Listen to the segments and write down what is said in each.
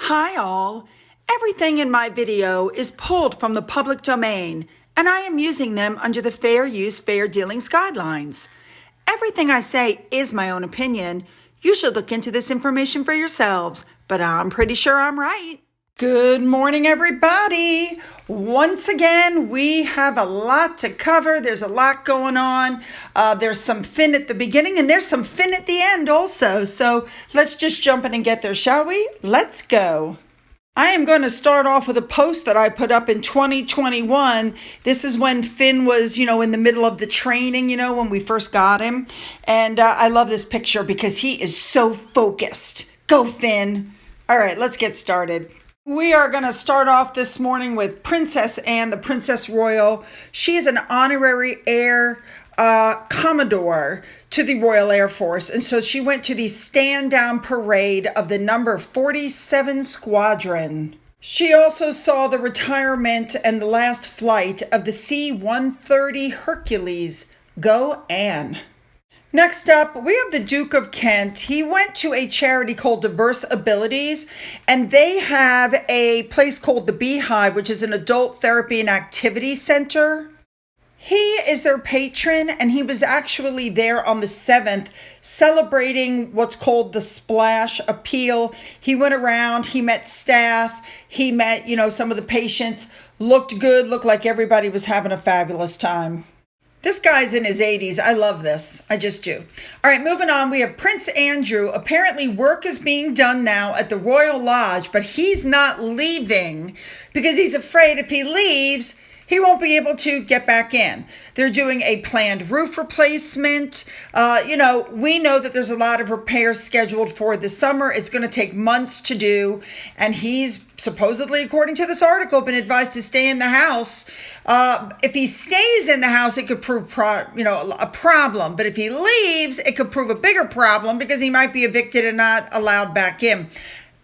Hi all! Everything in my video is pulled from the public domain, and I am using them under the Fair Use, Fair Dealings guidelines. Everything I say is my own opinion. You should look into this information for yourselves, but I'm pretty sure I'm right. Good morning, everybody. Once again, we have a lot to cover. There's a lot going on. There's some fin at the beginning and there's some fin at the end also. So let's just jump in and get there, shall we? Let's go. I am going to start off with a post that I put up in 2021. This is when Finn was, in the middle of the training, when we first got him. And I love this picture because he is so focused. Go, Finn. All right, let's get started. We are going to start off this morning with Princess Anne, the Princess Royal. She is an honorary Air Commodore to the Royal Air Force. And so she went to the stand-down parade of the number 47 Squadron. She also saw the retirement and the last flight of the C-130 Hercules. Go, Anne. Next up, we have the Duke of Kent. He went to a charity called Diverse Abilities, and they have a place called the Beehive, which is an adult therapy and activity center. He is their patron, and he was actually there on the 7th celebrating what's called the Splash Appeal. He went around, he met staff, he met, some of the patients, looked good, looked like everybody was having a fabulous time. This guy's in his 80s. I love this. I just do. All right, moving on. We have Prince Andrew. Apparently, work is being done now at the Royal Lodge, but he's not leaving because he's afraid if he leaves, he won't be able to get back in. They're doing a planned roof replacement. We know that there's a lot of repairs scheduled for the summer. It's going to take months to do. And he's supposedly, according to this article, been advised to stay in the house. If he stays in the house, it could prove a problem. But if he leaves, it could prove a bigger problem because he might be evicted and not allowed back in.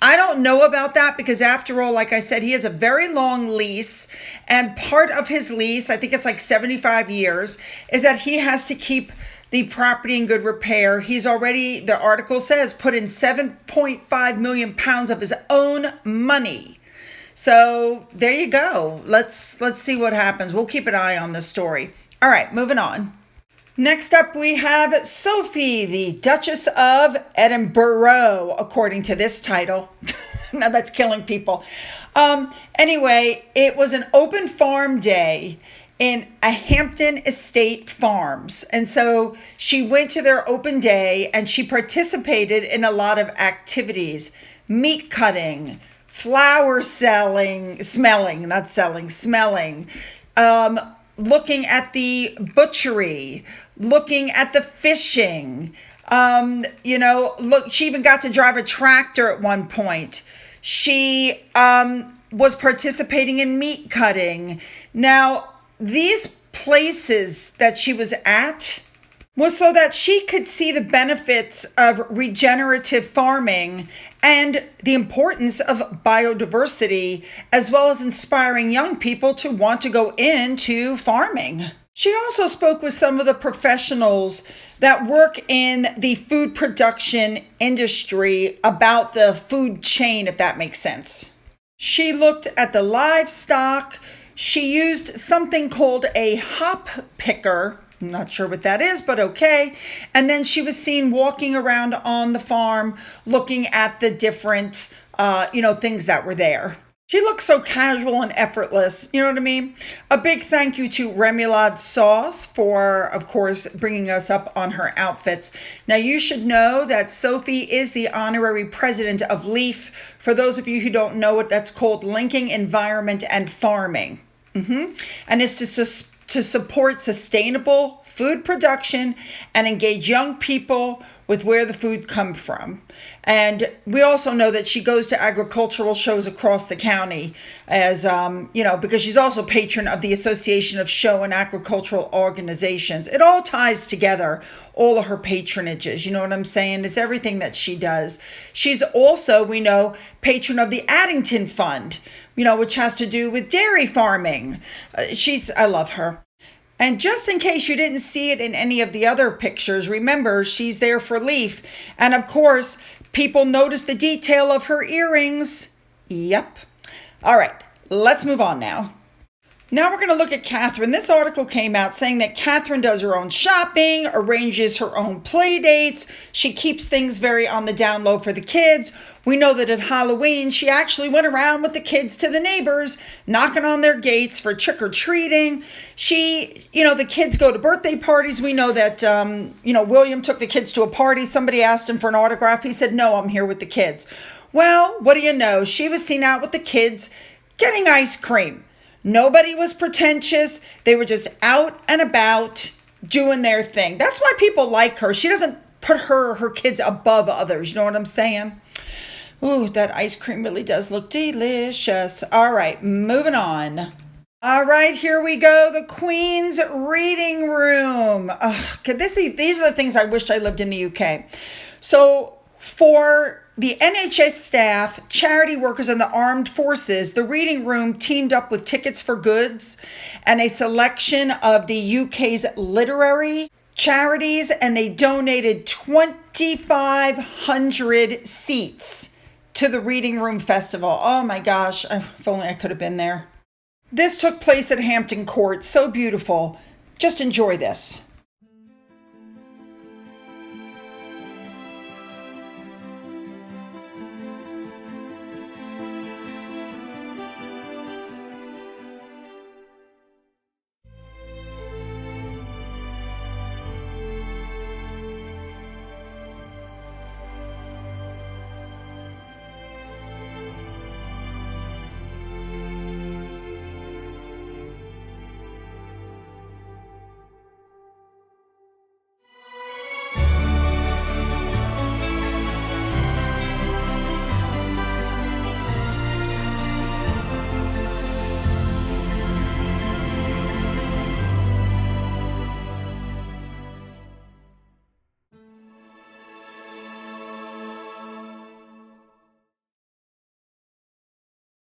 I don't know about that because after all, like I said, he has a very long lease, and part of his lease, I think it's like 75 years, is that he has to keep the property in good repair. He's already, the article says, put in 7.5 million pounds of his own money. So there you go. Let's see what happens. We'll keep an eye on this story. All right, moving on. Next up, we have Sophie, the Duchess of Edinburgh, according to this title. Now that's killing people. Anyway, it was an open farm day in a Hampton Estate Farms. And so she went to their open day and she participated in a lot of activities, meat cutting, flower smelling, looking at the butchery, looking at the fishing. She even got to drive a tractor at one point. She was participating in meat cutting. Now, these places that she was at was so that she could see the benefits of regenerative farming and the importance of biodiversity, as well as inspiring young people to want to go into farming. She also spoke with some of the professionals that work in the food production industry about the food chain, if that makes sense. She looked at the livestock. She used something called a hop picker. I'm not sure what that is, but okay. And then she was seen walking around on the farm, looking at the different, things that were there. She looked so casual and effortless. You know what I mean? A big thank you to Remoulade Sauce for, of course, bringing us up on her outfits. Now, you should know that Sophie is the honorary president of LEAF. For those of you who don't know what that's called, Linking Environment and Farming. And it's to support sustainable food production and engage young people with where the food comes from. And we also know that she goes to agricultural shows across the county as, because she's also patron of the Association of Show and Agricultural Organizations. It all ties together, all of her patronages. You know what I'm saying? It's everything that she does. She's also, we know, patron of the Addington Fund, which has to do with dairy farming. I love her. And just in case you didn't see it in any of the other pictures, remember, she's there for LEAF. And of course, people notice the detail of her earrings. Yep. All right, let's move on now. Now we're going to look at Catherine. This article came out saying that Catherine does her own shopping, arranges her own play dates. She keeps things very on the down low for the kids. We know that at Halloween, she actually went around with the kids to the neighbors, knocking on their gates for trick-or-treating. The kids go to birthday parties. We know that, William took the kids to a party. Somebody asked him for an autograph. He said, no, I'm here with the kids. Well, what do you know? She was seen out with the kids getting ice cream. Nobody was pretentious. They were just out and about doing their thing. That's why people like her. She doesn't put her kids above others. You know what I'm saying? Ooh, that ice cream really does look delicious. All right, moving on. All right, here we go. The Queen's Reading Room. These are the things I wished I lived in the UK. So for the NHS staff, charity workers, and the armed forces, the reading room teamed up with Tickets for Goods and a selection of the UK's literary charities, and they donated 2,500 seats to the Reading Room Festival. Oh my gosh, if only I could have been there. This took place at Hampton Court. So beautiful. Just enjoy this.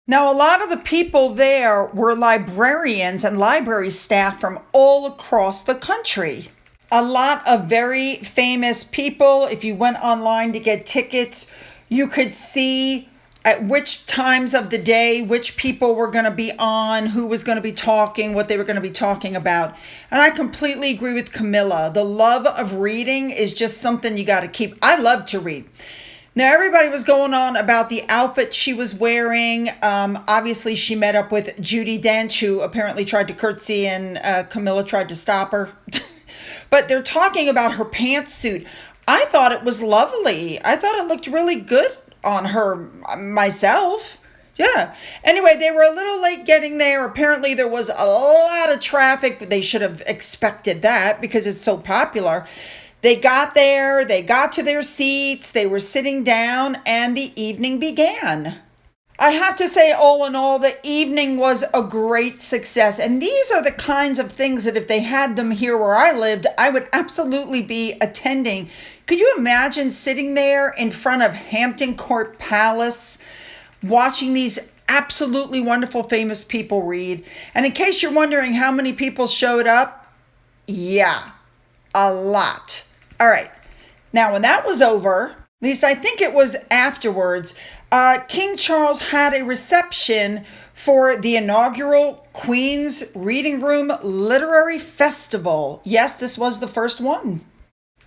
Now, a lot of the people there were librarians and library staff from all across the country. A lot of very famous people. If you went online to get tickets, you could see at which times of the day, which people were going to be on, who was going to be talking, what they were going to be talking about. And I completely agree with Camilla. The love of reading is just something you got to keep. I love to read. Now, everybody was going on about the outfit she was wearing. Obviously, she met up with Judi Dench, who apparently tried to curtsy, and Camilla tried to stop her. But they're talking about her pantsuit. I thought it was lovely. I thought it looked really good on her myself. Yeah. Anyway, they were a little late getting there. Apparently, there was a lot of traffic. They should have expected that because it's so popular. They got there, they got to their seats, they were sitting down, and the evening began. I have to say, all in all, the evening was a great success. And these are the kinds of things that if they had them here where I lived, I would absolutely be attending. Could you imagine sitting there in front of Hampton Court Palace, watching these absolutely wonderful, famous people read? And in case you're wondering how many people showed up, yeah, a lot. All right. Now, when that was over, at least I think it was afterwards, King Charles had a reception for the inaugural Queen's Reading Room Literary Festival. Yes, this was the first one.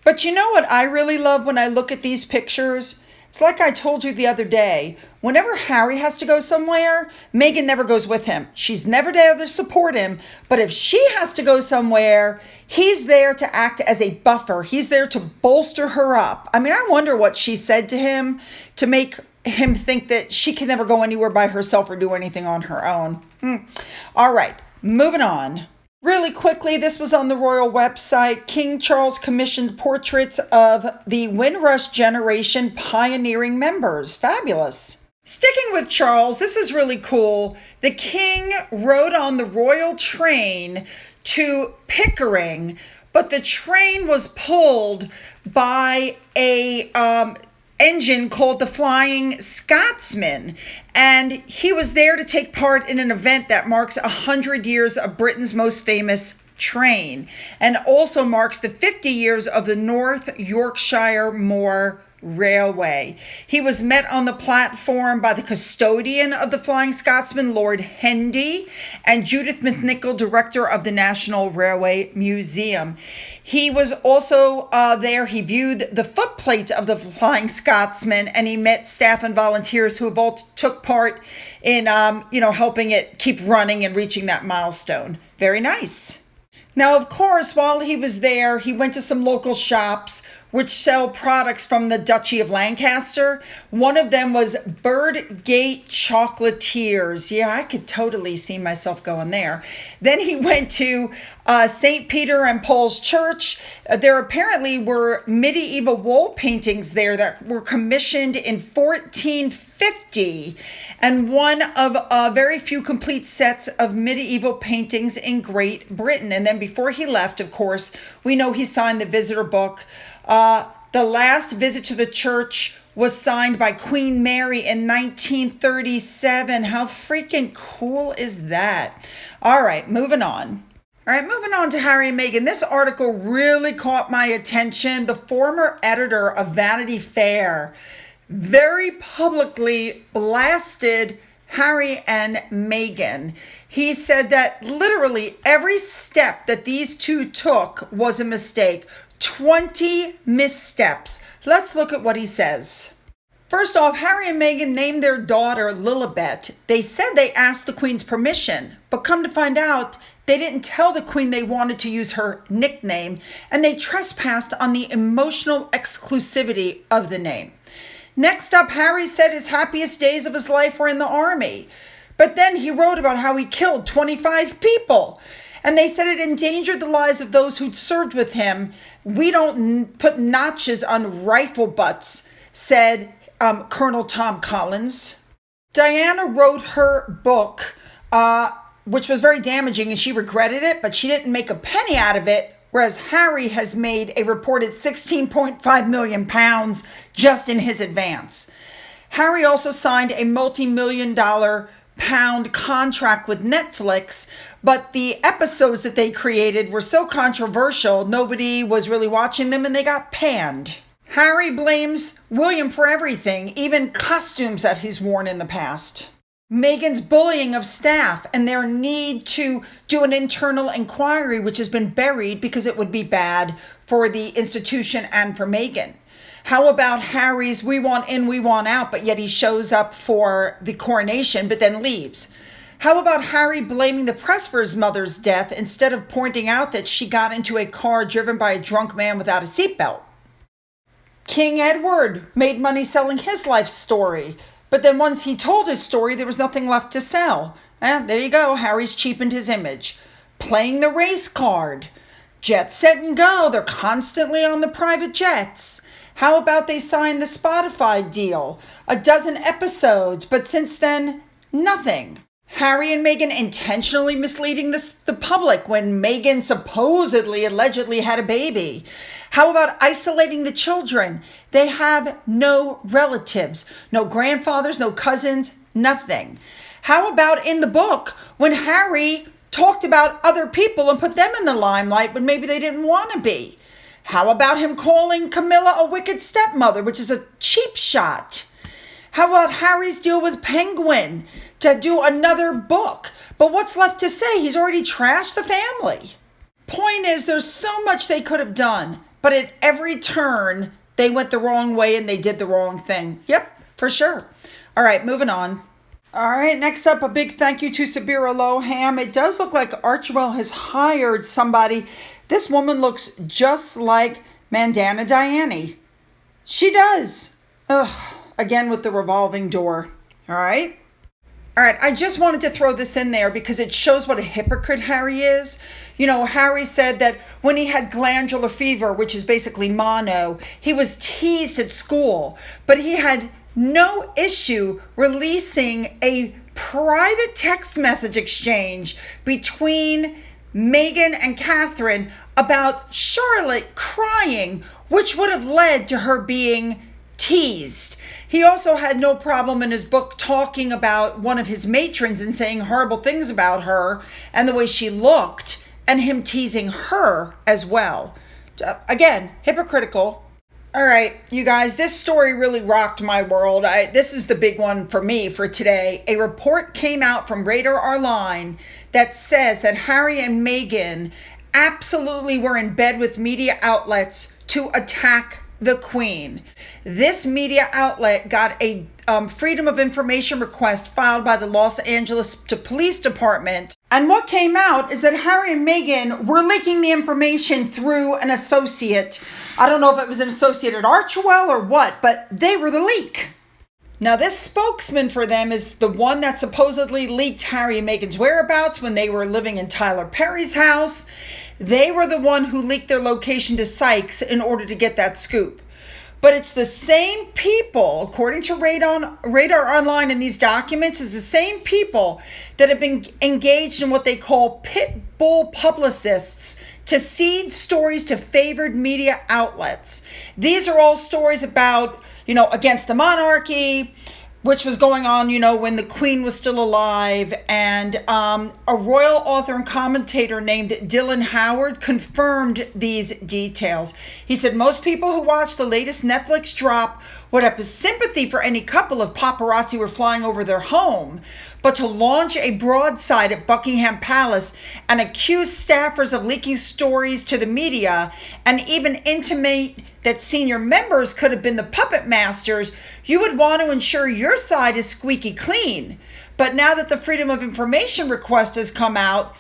But you know what I really love when I look at these pictures? It's like I told you the other day. Whenever Harry has to go somewhere, Meghan never goes with him. She's never there to support him. But if she has to go somewhere, he's there to act as a buffer. He's there to bolster her up. I mean, I wonder what she said to him to make him think that she can never go anywhere by herself or do anything on her own. All right, moving on. Really quickly, this was on the royal website. King Charles commissioned portraits of the Windrush generation pioneering members. Fabulous. Sticking with Charles, this is really cool. The king rode on the royal train to Pickering, but the train was pulled by a engine called the Flying Scotsman, and he was there to take part in an event that marks 100 years of Britain's most famous train and also marks the 50 years of the North Yorkshire Moor Railway. He was met on the platform by the custodian of the Flying Scotsman, Lord Hendy, and Judith McNichol, director of the National Railway Museum. He was also there. He viewed the footplate of the Flying Scotsman, and he met staff and volunteers who have all took part in, helping it keep running and reaching that milestone. Very nice. Now, of course, while he was there, he went to some local shops which sell products from the Duchy of Lancaster. One of them was Birdgate Chocolatiers. Yeah, I could totally see myself going there. Then he went to St. Peter and Paul's Church. There apparently were medieval wall paintings there that were commissioned in 1450, and one of very few complete sets of medieval paintings in Great Britain. And then before he left, of course, we know he signed the visitor book. The last visit to the church was signed by Queen Mary in 1937. How freaking cool is that? All right, moving on. All right, moving on to Harry and Meghan. This article really caught my attention. The former editor of Vanity Fair very publicly blasted Harry and Meghan. He said that literally every step that these two took was a mistake. 20 missteps. Let's look at what he says. First off, Harry and Meghan named their daughter Lilibet. They said they asked the Queen's permission, but come to find out, they didn't tell the Queen they wanted to use her nickname, and they trespassed on the emotional exclusivity of the name. Next up, Harry said his happiest days of his life were in the army, but then he wrote about how he killed 25 people. And they said it endangered the lives of those who'd served with him. We don't put notches on rifle butts, said Colonel Tom Collins. Diana wrote her book, which was very damaging, and she regretted it, but she didn't make a penny out of it, whereas Harry has made a reported £16.5 million just in his advance. Harry also signed a multi-million-dollar contract with Netflix, but the episodes that they created were so controversial, nobody was really watching them and they got panned. Harry blames William for everything, even costumes that he's worn in the past. Meghan's bullying of staff and their need to do an internal inquiry, which has been buried because it would be bad for the institution and for Meghan. How about Harry's we want in, we want out, but yet he shows up for the coronation but then leaves? How about Harry blaming the press for his mother's death instead of pointing out that she got into a car driven by a drunk man without a seatbelt? King Edward made money selling his life story, but then once he told his story, there was nothing left to sell. There you go, Harry's cheapened his image. Playing the race card. Jet, set, and go. They're constantly on the private jets. How about they signed the Spotify deal? 12 episodes, but since then, nothing. Harry and Meghan intentionally misleading the public when Meghan supposedly, allegedly had a baby. How about isolating the children? They have no relatives, no grandfathers, no cousins, nothing. How about in the book when Harry talked about other people and put them in the limelight when maybe they didn't want to be? How about him calling Camilla a wicked stepmother, which is a cheap shot? How about Harry's deal with Penguin to do another book? But what's left to say? He's already trashed the family. Point is, there's so much they could have done, but at every turn, they went the wrong way and they did the wrong thing. Yep, for sure. All right, moving on. All right, next up, a big thank you to Sabira Loham. It does look like Archewell has hired somebody. This woman looks just like Mandana Diani. She does. Ugh, again with the revolving door. All right. I just wanted to throw this in there because it shows what a hypocrite Harry is. You know, Harry said that when he had glandular fever, which is basically mono, he was teased at school, but he had no issue releasing a private text message exchange between Meghan and Catherine about Charlotte crying, which would have led to her being teased. He also had no problem in his book talking about one of his matrons and saying horrible things about her and the way she looked, and him teasing her as well. Again, hypocritical. All right, you guys, this story really rocked my world. This is the big one for me for today. A report came out from Radar Online that says that Harry and Meghan absolutely were in bed with media outlets to attack the Queen. This media outlet got a Freedom of Information request filed by the Los Angeles Police Department. And what came out is that Harry and Meghan were leaking the information through an associate. I don't know if it was an associate at Archewell or what, but they were the leak. Now, this spokesman for them is the one that supposedly leaked Harry and Meghan's whereabouts when they were living in Tyler Perry's house. They were the one who leaked their location to Sykes in order to get that scoop. But it's the same people, according to Radar Online in these documents, it's the same people that have been engaged in what they call pit bull publicists to seed stories to favored media outlets. These are all stories about, against the monarchy, which was going on, when the Queen was still alive. And a royal author and commentator named Dylan Howard confirmed these details. He said most people who watched the latest Netflix drop would have sympathy for any couple if paparazzi were flying over their home. But to launch a broadside at Buckingham Palace and accuse staffers of leaking stories to the media and even intimate that senior members could have been the puppet masters, you would want to ensure your side is squeaky clean. But now that the Freedom of Information request has come out,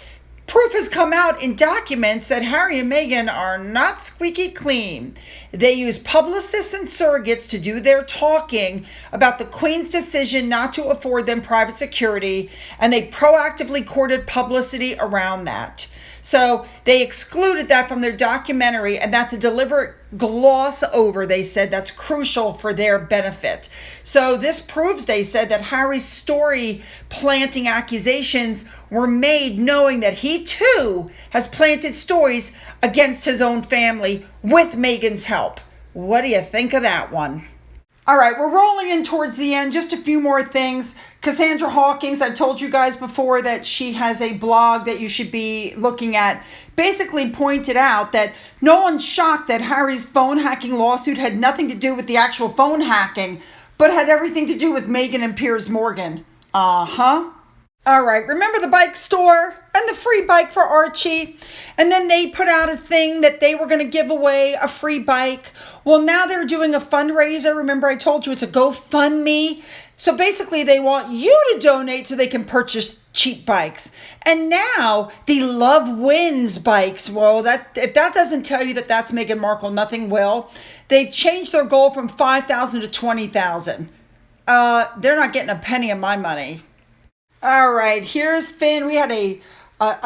proof has come out in documents that Harry and Meghan are not squeaky clean. They use publicists and surrogates to do their talking about the Queen's decision not to afford them private security, and they proactively courted publicity around that. So they excluded that from their documentary, and that's a deliberate gloss over, they said, that's crucial for their benefit. So this proves, they said, that Harry's story planting accusations were made knowing that he too has planted stories against his own family with Meghan's help. What do you think of that one? All right, we're rolling in towards the end. Just a few more things. Cassandra Hawkins, I've told you guys before that she has a blog that you should be looking at, basically pointed out that no one's shocked that Harry's phone hacking lawsuit had nothing to do with the actual phone hacking, but had everything to do with Meghan and Piers Morgan. Uh-huh. All right, remember the bike store and the free bike for Archie? And then they put out a thing that they were going to give away a free bike. Well, now they're doing a fundraiser. Remember I told you it's a GoFundMe? So basically they want you to donate so they can purchase cheap bikes. And now the Love Wins bikes, well, if that doesn't tell you that that's Meghan Markle, nothing will. They've changed their goal from $5,000 to $20,000. They're not getting a penny of my money. All right, here's Finn. We had a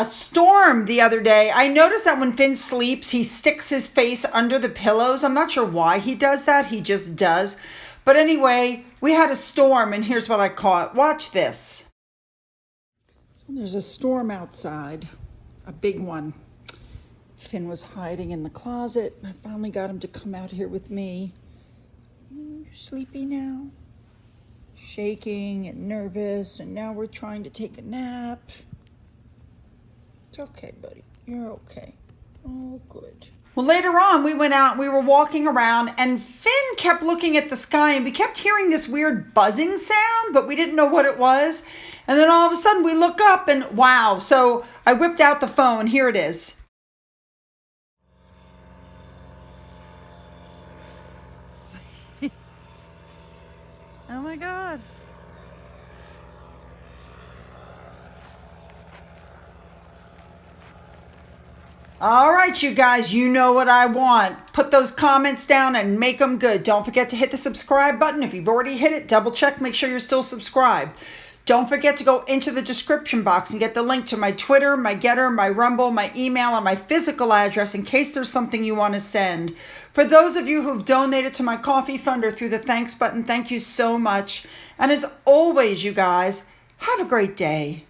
storm the other day. I noticed that when Finn sleeps, he sticks his face under the pillows. I'm not sure why he does that. He just does. But anyway, we had a storm, and here's what I caught. Watch this. There's a storm outside, a big one. Finn was hiding in the closet. I finally got him to come out here with me. You sleepy now? Shaking and nervous, and now we're trying to take a nap. It's okay, buddy. You're okay. Oh, good. Well, later on, we went out and we were walking around, and Finn kept looking at the sky, and we kept hearing this weird buzzing sound, but we didn't know what it was. And then all of a sudden, we look up, and wow. So I whipped out the phone. Here it is. Oh my God. All right, you guys, you know what I want. Put those comments down and make them good. Don't forget to hit the subscribe button. If you've already hit it, double check, make sure you're still subscribed. Don't forget to go into the description box and get the link to my Twitter, my Getter, my Rumble, my email, and my physical address in case there's something you want to send. For those of you who've donated to my coffee fund or through the thanks button, thank you so much. And as always, you guys, have a great day.